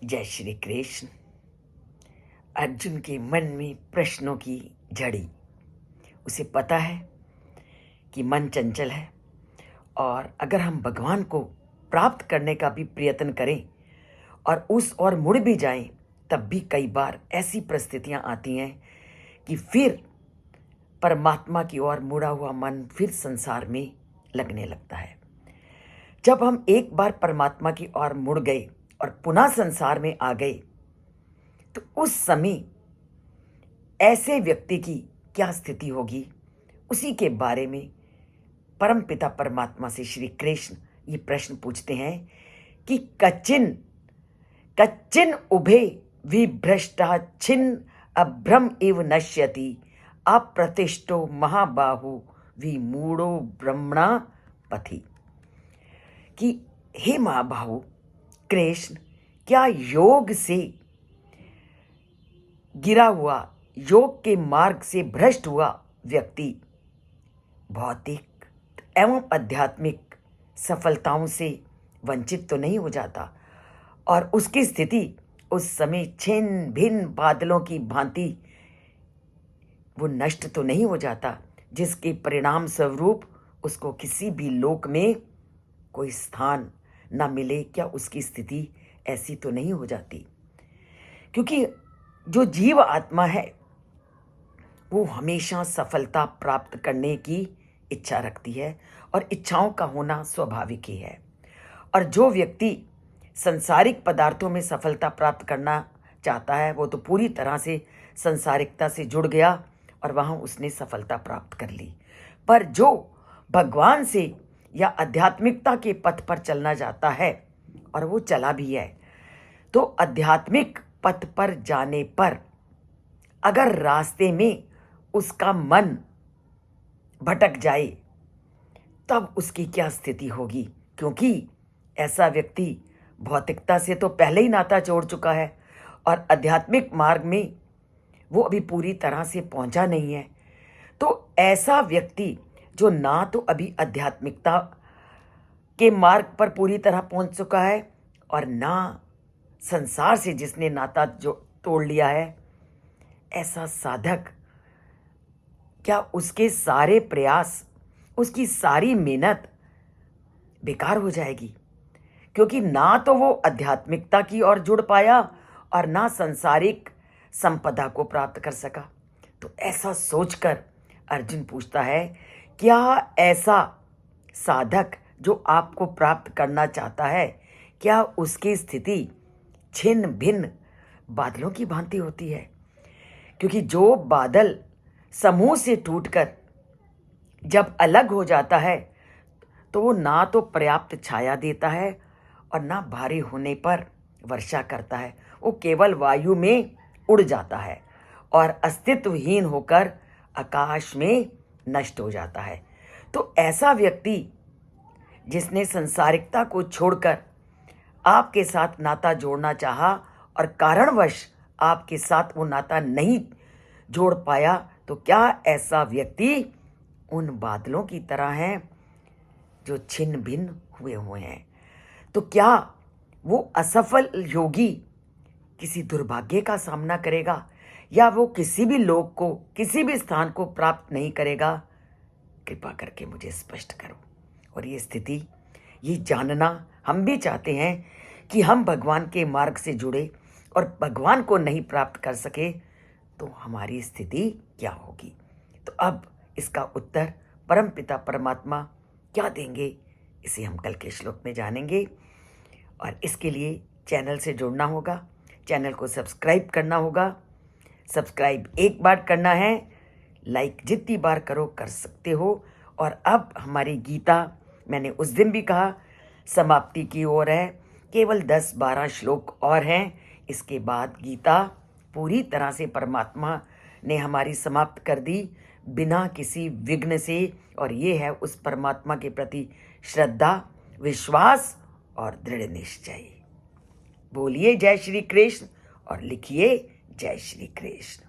जय श्री कृष्ण। अर्जुन के मन में प्रश्नों की झड़ी। उसे पता है कि मन चंचल है और अगर हम भगवान को प्राप्त करने का भी प्रयत्न करें और उस ओर मुड़ भी जाएं, तब भी कई बार ऐसी परिस्थितियां आती हैं कि फिर परमात्मा की ओर मुड़ा हुआ मन फिर संसार में लगने लगता है। जब हम एक बार परमात्मा की ओर मुड़ गए और पुनः संसार में आ गए, तो उस समय ऐसे व्यक्ति की क्या स्थिति होगी, उसी के बारे में परमपिता परमात्मा से श्री कृष्ण ये प्रश्न पूछते हैं कि कच्चिन कच्चिन उभे विभ्रष्टा छिन्न अभ्रम इव नश्यति अप्रतिष्ठो महाबाहु विमूढ़ो ब्रह्मणा पथि। कि हे महाबाहु कृष्ण, क्या योग से गिरा हुआ, योग के मार्ग से भ्रष्ट हुआ व्यक्ति भौतिक एवं आध्यात्मिक सफलताओं से वंचित तो नहीं हो जाता और उसकी स्थिति उस समय छिन्न भिन्न बादलों की भांति वो नष्ट तो नहीं हो जाता, जिसके परिणाम स्वरूप उसको किसी भी लोक में कोई स्थान ना मिले? क्या उसकी स्थिति ऐसी तो नहीं हो जाती? क्योंकि जो जीव आत्मा है वो हमेशा सफलता प्राप्त करने की इच्छा रखती है और इच्छाओं का होना स्वाभाविक ही है। और जो व्यक्ति संसारिक पदार्थों में सफलता प्राप्त करना चाहता है वो तो पूरी तरह से संसारिकता से जुड़ गया और वहाँ उसने सफलता प्राप्त कर ली। पर जो भगवान से या आध्यात्मिकता के पथ पर चलना चाहता है और वो चला भी है, तो आध्यात्मिक पथ पर जाने पर अगर रास्ते में उसका मन भटक जाए, तब उसकी क्या स्थिति होगी? क्योंकि ऐसा व्यक्ति भौतिकता से तो पहले ही नाता जोड़ चुका है और आध्यात्मिक मार्ग में वो अभी पूरी तरह से पहुंचा नहीं है। तो ऐसा व्यक्ति जो ना तो अभी आध्यात्मिकता के मार्ग पर पूरी तरह पहुंच चुका है और ना संसार से जिसने नाता जो तोड़ लिया है, ऐसा साधक, क्या उसके सारे प्रयास, उसकी सारी मेहनत बेकार हो जाएगी? क्योंकि ना तो वो आध्यात्मिकता की ओर जुड़ पाया और ना सांसारिक संपदा को प्राप्त कर सका। तो ऐसा सोचकर अर्जुन पूछता है, क्या ऐसा साधक जो आपको प्राप्त करना चाहता है, क्या उसकी स्थिति छिन्न भिन्न बादलों की भांति होती है? क्योंकि जो बादल समूह से टूटकर जब अलग हो जाता है तो वो ना तो पर्याप्त छाया देता है और ना भारी होने पर वर्षा करता है। वो केवल वायु में उड़ जाता है और अस्तित्वहीन होकर आकाश में नष्ट हो जाता है। तो ऐसा व्यक्ति जिसने संसारिकता को छोड़कर आपके साथ नाता जोड़ना चाहा और कारणवश आपके साथ वो नाता नहीं जोड़ पाया, तो क्या ऐसा व्यक्ति उन बादलों की तरह है जो छिन्न भिन्न हुए हैं? तो क्या वो असफल योगी किसी दुर्भाग्य का सामना करेगा या वो किसी भी लोक को, किसी भी स्थान को प्राप्त नहीं करेगा? कृपा करके मुझे स्पष्ट करो। और ये स्थिति, ये जानना हम भी चाहते हैं कि हम भगवान के मार्ग से जुड़े और भगवान को नहीं प्राप्त कर सके तो हमारी स्थिति क्या होगी? तो अब इसका उत्तर परमपिता परमात्मा क्या देंगे, इसे हम कल के श्लोक में जानेंगे। और इसके लिए चैनल से जुड़ना होगा, चैनल को सब्सक्राइब करना होगा। सब्सक्राइब एक बार करना है, लाइक जितनी बार करो कर सकते हो। और अब हमारी गीता, मैंने उस दिन भी कहा, समाप्ति की ओर है। केवल 10-12 श्लोक और हैं, इसके बाद गीता पूरी तरह से परमात्मा ने हमारी समाप्त कर दी बिना किसी विघ्न से। और ये है उस परमात्मा के प्रति श्रद्धा, विश्वास और दृढ़ निश्चय। बोलिए जय श्री कृष्ण और लिखिए जय श्री कृष्ण।